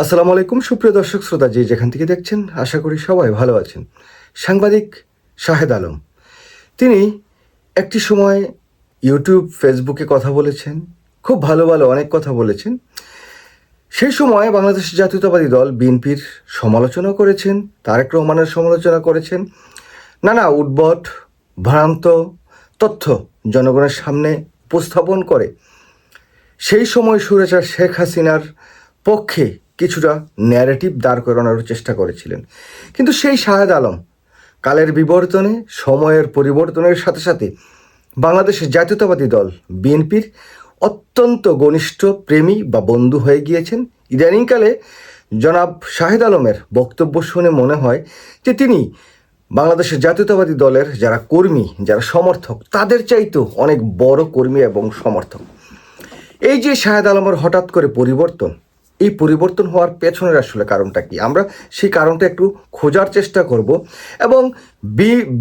আসসালামু আলাইকুম সুপ্রিয় দর্শক শ্রোতা, যে যেখান থেকে দেখছেন আশা করি সবাই ভালো আছেন। সাংবাদিক শাহেদ আলম, তিনি একটি সময় ইউটিউব ফেসবুকে কথা বলেছেন, খুব ভালো ভালো অনেক কথা বলেছেন। সেই সময় বাংলাদেশ জাতীয়তাবাদী দল বিএনপির সমালোচনা করেছেন, তারেক রহমানের সমালোচনা করেছেন, নানা উদ্ভট ভ্রান্ত তথ্য জনগণের সামনে উপস্থাপন করে সেই সময় স্বৈরাচার শেখ হাসিনার পক্ষে কিছুটা ন্যারেটিভ দাঁড় করানোর চেষ্টা করেছিলেন। কিন্তু সেই শাহেদ আলম কালের বিবর্তনে, সময়ের পরিবর্তনের সাথে সাথে বাংলাদেশের জাতীয়তাবাদী দল বিএনপির অত্যন্ত ঘনিষ্ঠ প্রেমী বা বন্ধু হয়ে গিয়েছেন। ইদানিংকালে জনাব শাহেদ আলমের বক্তব্য শুনে মনে হয় যে তিনি বাংলাদেশের জাতীয়তাবাদী দলের যারা কর্মী, যারা সমর্থক, তাদের চাইতেও অনেক বড় কর্মী এবং সমর্থক। এই যে শাহেদ আলমের হঠাৎ করে পরিবর্তন, এই পরিবর্তন হওয়ার পেছনের আসলে কারণটা কি, আমরা সেই কারণটা একটু খোঁজার চেষ্টা করব এবং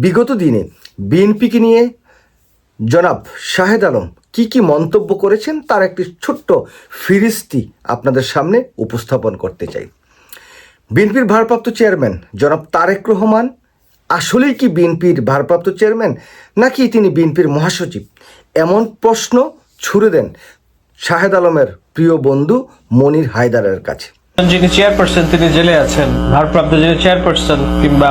বিগত দিনে বিএনপিকে নিয়ে জনাব শাহেদ আলম কি মন্তব্য করেছেন তার একটি ছোট্ট ফিরিস্তি আপনাদের সামনে উপস্থাপন করতে চাই। বিএনপির ভারপ্রাপ্ত চেয়ারম্যান জনাব তারেক রহমান আসলেই কি বিএনপির ভারপ্রাপ্ত চেয়ারম্যান, নাকি তিনি বিএনপির মহাসচিব? এমন প্রশ্ন ছুড়ে দেন শাহেদ আলমের প্রিয় বন্ধু মনির হায়দারের কাছে। যিনি চেয়ারপারসন তিনি জেলে আছেন, ভারপ্রাপ্ত যিনি চেয়ারপারসন, কিংবা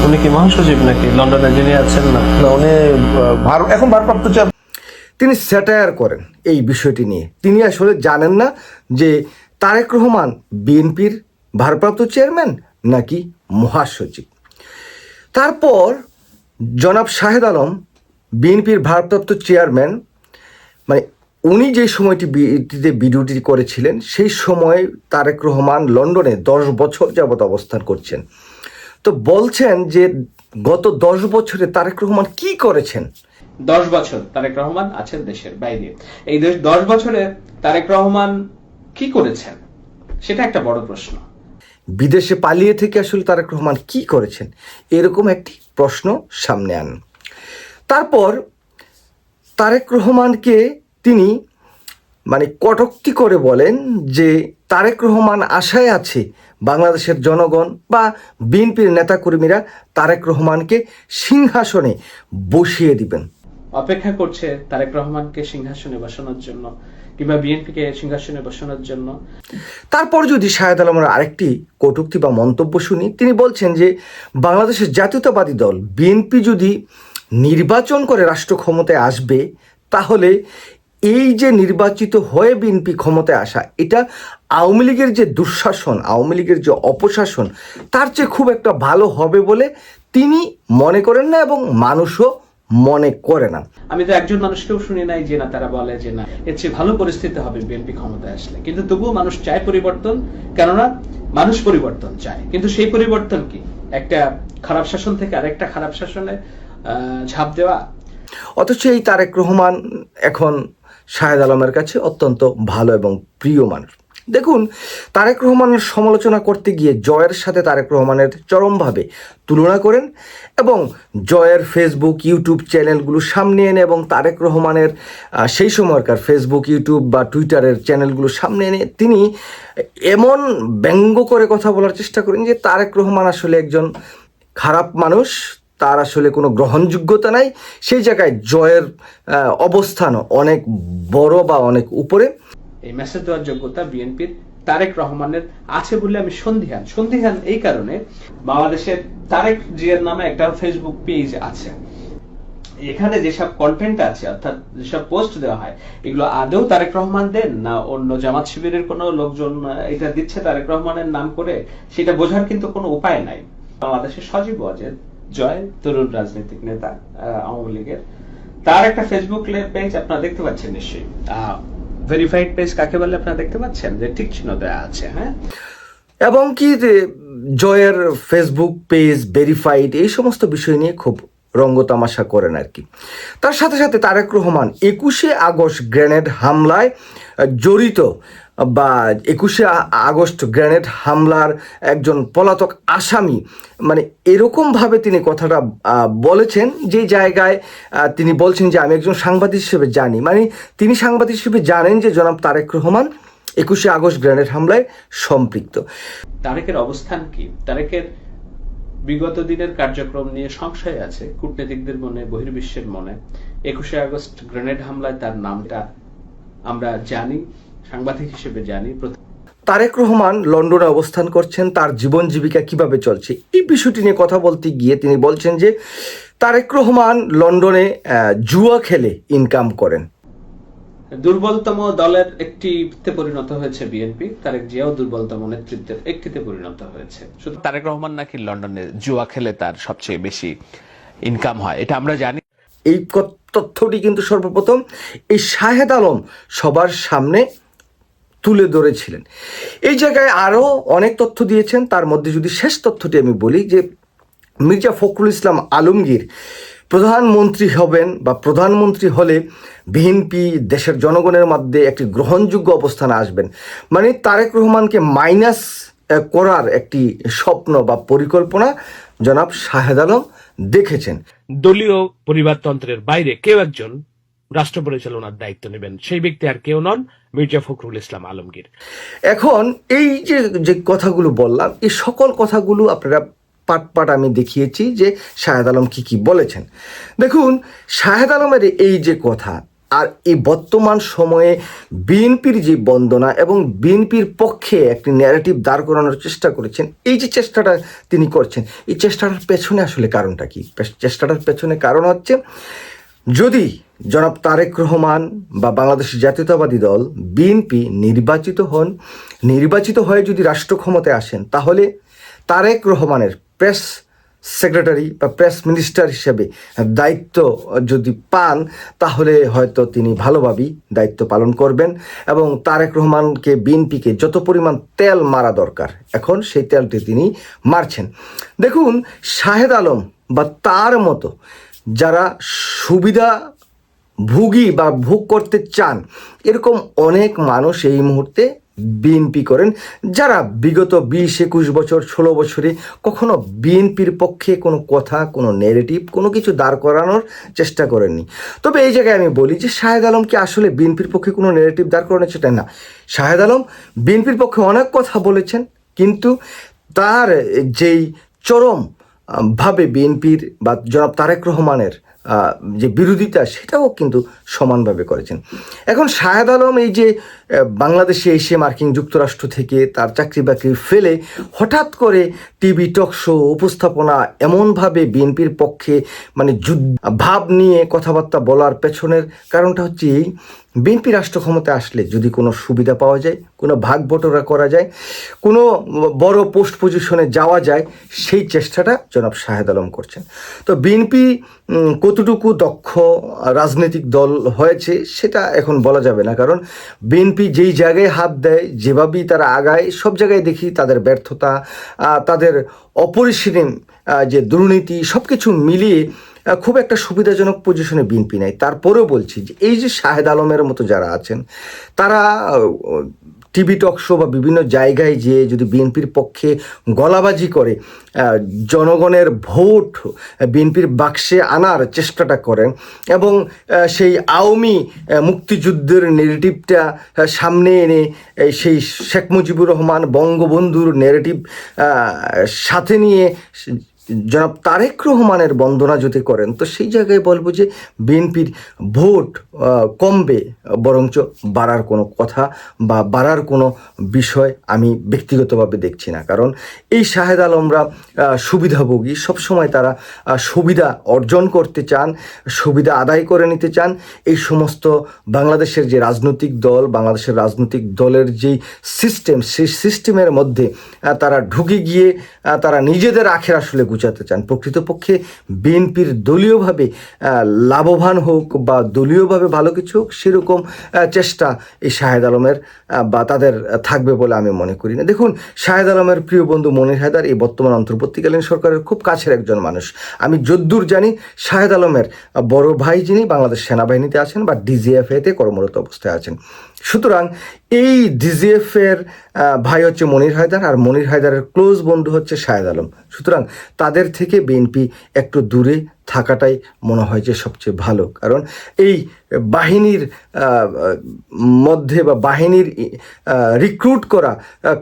উনি কি মহাসচিব নাকি লন্ডনে যিনি আছেন? না, উনি এখন ভারপ্রাপ্ত তিনি স্যাটায়ার করেন এই বিষয়টি নিয়ে। তিনি আসলে জানেন না যে তারেক রহমান বিএনপির ভারপ্রাপ্ত চেয়ারম্যান নাকি মহাসচিব। তারপর জনাব শাহেদ আলম বিএনপির ভারপ্রাপ্ত চেয়ারম্যান, মানে উনি যে সময়টিতে ভিডিওটি করেছিলেন সেই সময় তারেক রহমান লন্ডনে 10 বছর যাবৎ অবস্থান করছেন। তো বলছেন যে গত 10 বছরে তারেক রহমান কি করেছেন। 10 বছর তারেক রহমান আছেন দেশের বাইরে। এই 10 বছরে তারেক রহমান কি করেছেন সেটা একটা বড় প্রশ্ন। বিদেশে পালিয়ে থেকে আসলে তারেক রহমান কি করেছেন, এরকম একটি প্রশ্ন সামনে আন। তারপর তারেক রহমানকে তিনি কটূক্তি করে বলেন যে তারেক রহমান আশায় আছে বাংলাদেশের জনগণ বা বিএনপির নেতাকর্মীরা তারেক রহমানকে সিংহাসনে বসিয়ে দিবেন, অপেক্ষা করছে তারেক রহমানকে সিংহাসনে বসানোর জন্য কিংবা বিএনপিকে সিংহাসনে বসানোর জন্য। তারপর যদি শাহেদ আলমের আরেকটি কটূক্তি বা মন্তব্য শুনি, তিনি বলছেন যে বাংলাদেশের জাতীয়তাবাদী দল বিএনপি যদি নির্বাচন করে রাষ্ট্র ক্ষমতায় আসবে, তাহলে এই যে নির্বাচিত হয়ে বিএনপি ক্ষমতায় আসা, এটা আওয়ামী লীগের যে দুঃশাসন, আওয়ামী লীগের যে অপশাসন, তার চেয়ে খুব একটা ভালো হবে বলে তিনি মনে করেন না এবং মানুষও মনে করে না। আমি তো একজন মানুষকেও শুনি নাই যে না তারা বলে যে না এর চেয়ে ভালো পরিস্থিতি হবে বিএনপি ক্ষমতায় আসলে। কিন্তু তবুও মানুষ চায় পরিবর্তন, কেননা মানুষ পরিবর্তন চায়। কিন্তু সেই পরিবর্তন কি একটা খারাপ শাসন থেকে আরেকটা খারাপ শাসনে ঝাঁপ দেওয়া? অথচ এই তারেক রহমান এখন শাহেদ আলমের কাছে অত্যন্ত ভালো এবং প্রিয় মানুষ। দেখুন, তারেক রহমানের সমালোচনা করতে গিয়ে জয়ের সাথে তারেক রহমানের চরমভাবে তুলনা করেন এবং জয়ের ফেসবুক ইউটিউব চ্যানেলগুলো সামনে এনে এবং তারেক রহমানের সেই সময়কার ফেসবুক ইউটিউব বা টুইটারের চ্যানেলগুলো সামনে এনে তিনি এমন ব্যঙ্গ করে কথা বলার চেষ্টা করেন যে তারেক রহমান আসলে একজন খারাপ মানুষ, তার আসলে কোনো গ্রহণযোগ্যতা নাই। সেই জায়গায় জয়ের অবস্থান অনেক বড় বা অনেক উপরে। এই মেসেজ দেওয়ার যোগ্যতা বিএনপির তারেক রহমানের আছে বলে আমি সন্দিহান এই কারণে, বাংলাদেশের তারেক জিয়ার নামে একটা ফেসবুক পেজ আছে। এখানে যেসব কন্টেন্ট আছে, অর্থাৎ যেসব পোস্ট দেওয়া হয়, এগুলো আদৌ তারেক রহমান দেন না অন্য জামাত শিবিরের কোনো লোকজন এটা দিচ্ছে তারেক রহমানের নাম করে, সেটা বোঝার কিন্তু কোনো উপায় নাই। বাংলাদেশের সজীব ওয়াজেদ জয়, তরুণ রাজনৈতিক নেতা আওয়ামী লীগের, তার একটা ফেসবুক পেজ আপনারা দেখতে পাচ্ছেন নিশ্চয়ই। ভেরিফাইড পেজ কাকে বলে আপনারা দেখতে পাচ্ছেন, যে ঠিক চিহ্ন দেওয়া আছে। হ্যাঁ, এবং কি জয়ের ফেসবুক পেজ ভেরিফাইড, এই সমস্ত বিষয় নিয়ে খুব রঙ্গতামাশা করেন আর কি। তার সাথে সাথে তারেক রহমান 21শে আগস্ট গ্রেনেড হামলায় জড়িত বা 21শে আগস্ট গ্রেনেড হামলার একজন পলাতক আসামি, এরকমভাবে তিনি কথাটা বলেছেন, যে জায়গায় তিনি বলছেন যে আমি একজন সাংবাদিক হিসেবে জানি, তিনি সাংবাদিক হিসেবে জানেন যে জনাব তারেক রহমান 21শে আগস্ট গ্রেনেড হামলায় সম্পৃক্ত। তারেকের অবস্থান কি? তারেকের বিগত দিনের কার্যক্রম নিয়ে সংশয় আছে কূটনীতিকদের মনে, বহির্বিশ্বের মনে। 21শে আগস্ট গ্রেনেড হামলায় তার নামটা আমরা জানি, সাংবাদিক হিসেবে জানি। তারেক রহমান লন্ডনে অবস্থান করছেন, তার জীবন জীবিকা কিভাবে চলছে এই বিষয়টি নিয়ে কথা বলতে গিয়ে তিনি বলছেন যে তারেক রহমান লন্ডনে জুয়া খেলে ইনকাম করেন। দুর্বলতম দলের একটিতে পরিণত হয়েছে বিএনপি। তারেক জিয়াও দুর্বলতম নেতৃত্বের একটিতে পরিণত হয়েছে। শুধু তারেক রহমান নাকি লন্ডনে জুয়া খেলে তার সবচেয়ে বেশি ইনকাম হয়, এটা আমরা জানি। এই তথ্যটি কিন্তু সর্বপ্রথম এই শাহেদ আলম সবার সামনে তুলে ধরেছিলেন। এই জায়গায় আরও অনেক তথ্য দিয়েছেন, তার মধ্যে যদি শেষ তথ্যটি আমি বলি যে মির্জা ফখরুল ইসলাম আলমগীর প্রধানমন্ত্রী হবেন বা প্রধানমন্ত্রী হলে বিএনপি দেশের জনগণের মধ্যে একটি গ্রহণযোগ্য অবস্থানে আসবেন, মানে তারেক রহমানকে মাইনাস করার একটি স্বপ্ন বা পরিকল্পনা জনাব শাহেদ আলম দেখেছেন। দলীয় পরিবারতন্ত্রের বাইরে কেউ একজন রাষ্ট্র পরিচালনার দায়িত্ব নেবেন, সেই ব্যক্তি আর কেউ নন, মির্জা ফখরুল ইসলাম আলমগীর। এখন এই যে কথাগুলো বললাম, এই সকল কথাগুলো আপনারা পাট আমি দেখিয়েছি যে শাহেদ আলম কি বলেছেন। দেখুন, শাহেদ আলমের এই যে কথা আর এই বর্তমান সময়ে বিএনপির যে বন্দনা এবং বিএনপির পক্ষে একটি ন্যারেটিভ দাঁড় করানোর চেষ্টা করেছেন, এই যে চেষ্টাটা তিনি করছেন, এই চেষ্টাটার পেছনে আসলে কারণটা কি? চেষ্টাটার পেছনে কারণ হচ্ছে, যদি জনাব তারেক রহমান বা বাংলাদেশ জাতীয়তাবাদী দল বিএনপি নির্বাচিত হয়ে যদি রাষ্ট্র ক্ষমতায় আসেন, তাহলে তারেক রহমানের প্রেস সেক্রেটারি বা প্রেস মিনিস্টার হিসেবে দায়িত্ব যদি পান, তাহলে হয়তো তিনি ভালোভাবেই দায়িত্ব পালন করবেন এবং তারেক রহমানকে, বিএনপিকে যত পরিমাণ তেল মারা দরকার এখন সেই তেলটি তিনি মারছেন। দেখুন, শাহেদ আলম বা তার মতো যারা সুবিধা ভোগী বা ভোগ করতে চান, এরকম অনেক মানুষ এই মুহূর্তে বিএনপি করেন, যারা বিগত 20-21 বছর 16 বছরে কখনো বিএনপির পক্ষে কোনো কথা, কোনো নেগেটিভ, কোনো কিছু দাঁড় করানোর চেষ্টা করেননি। তবে এই জায়গায় আমি বলি যে শাহেদ আলম কি আসলে বিএনপির পক্ষে কোনো নেগেটিভ দাঁড় করানোর সেটা না। শাহেদ আলম বিএনপির পক্ষে অনেক কথা বলেছেন, কিন্তু তার যেই চরম ভাবে বিএনপির বা জনাব তারেক রহমানের যে বিরোধিতা, সেটাও কিন্তু সমানভাবে করেছেন। এখন শাহেদ আলম এই যে বাংলাদেশে এসে মার্কিন যুক্তরাষ্ট্র থেকে তার চাকরি বাকরি ফেলে হঠাৎ করে টিভি টক শো উপস্থাপনা এমনভাবে বিএনপির পক্ষে মানে ভাব নিয়ে কথাবার্তা বলার পেছনের কারণটা হচ্ছে এই, বিএনপি রাষ্ট্র ক্ষমতায় আসলে যদি কোনো সুবিধা পাওয়া যায়, কোনো ভাগ বটোরা করা যায়, কোনো বড় পোস্ট পজিশনে যাওয়া যায়, সেই চেষ্টাটা জনাব শাহেদ আলম করছেন। তো বিএনপি কতটুকু দক্ষ রাজনৈতিক দল হয়েছে সেটা এখন বলা যাবে না, কারণ বিএনপি যেই জায়গায় হাত দেয়, যেভাবেই তারা আগায়, সব জায়গায় দেখি তাদের ব্যর্থতা, তাদের অপরিসীম যে দুর্নীতি, সব কিছু মিলিয়ে খুব একটা সুবিধাজনক পজিশনে বিএনপি নাই। তারপরেও বলছি যে এই যে শাহেদ আলমের মতো যারা আছেন, তারা টিভি টক শো বা বিভিন্ন জায়গায় যেয়ে যদি বিএনপির পক্ষে গলাবাজি করে জনগণের ভোট বিএনপির বাক্সে আনার চেষ্টাটা করেন এবং সেই আওয়ামী মুক্তিযুদ্ধের নেগেটিভটা সামনে এনে সেই শেখ মুজিবুর রহমান বঙ্গবন্ধুর নেগেটিভ সাথে নিয়ে জনাব তারেক রহমানের বন্দনা যদি করেন, তো সেই জায়গায় বলবো যে বিএনপির ভোট কমবে, বরঞ্চ বাড়ার কোনো কথা বা বাড়ার কোনো বিষয় আমি ব্যক্তিগতভাবে দেখছি না। কারণ এই শাহেদ আলমরা সুবিধাভোগী, সবসময় তারা সুবিধা অর্জন করতে চান, সুবিধা আদায় করে নিতে চান। এই সমস্ত বাংলাদেশের যে রাজনৈতিক দল, বাংলাদেশের রাজনৈতিক দলের যেই সিস্টেম, সেই সিস্টেমের মধ্যে তারা ঢুকে গিয়ে তারা নিজেদের আখের আসলে গুছাতে চান। প্রকৃতপক্ষে বিএনপির দলীয়ভাবে লাভবান হোক বা দলীয়ভাবে ভালো কিছু হোক, সেরকম চেষ্টা এই শাহেদ আলমের বা তাদের থাকবে বলে আমি মনে করি না। দেখুন, শাহেদ আলমের প্রিয় বন্ধু মনির হায়দার এই বর্তমান অন্তর্বর্তীকালীন সরকারের খুব কাছের একজন মানুষ। আমি যদ্দূর জানি শাহেদ আলমের বড় ভাই যিনি বাংলাদেশ সেনাবাহিনীতে আছেন বা ডিজিএফএতে কর্মরত অবস্থায় আছেন। সুতরাং এই ডিজিএফের ভাই হচ্ছে মনির হায়দার, আর মনির হায়দারের ক্লোজ বন্ধু হচ্ছে শাহেদ আলম। সুতরাং তাদের থেকে বিএনপি একটু দূরে থাকাটাই মনে হয় যে সবচেয়ে ভালো। কারণ এই বাহিনীর মধ্যে বা বাহিনীর রিক্রুট করা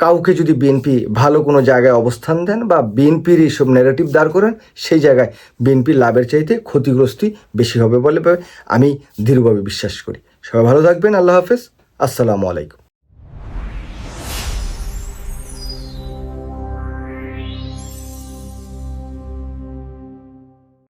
কাউকে যদি বিএনপি ভালো কোনো জায়গায় অবস্থান দেন বা বিএনপির এইসব ন্যারেটিভ দাঁড় করেন, সেই জায়গায় বিএনপির লাভের চাইতে ক্ষতিগ্রস্তই বেশি হবে বলে আমি দৃঢ়ভাবে বিশ্বাস করি। সবাই ভালো থাকবেন। আল্লাহ হাফেজ। আসসালামু আলাইকুম।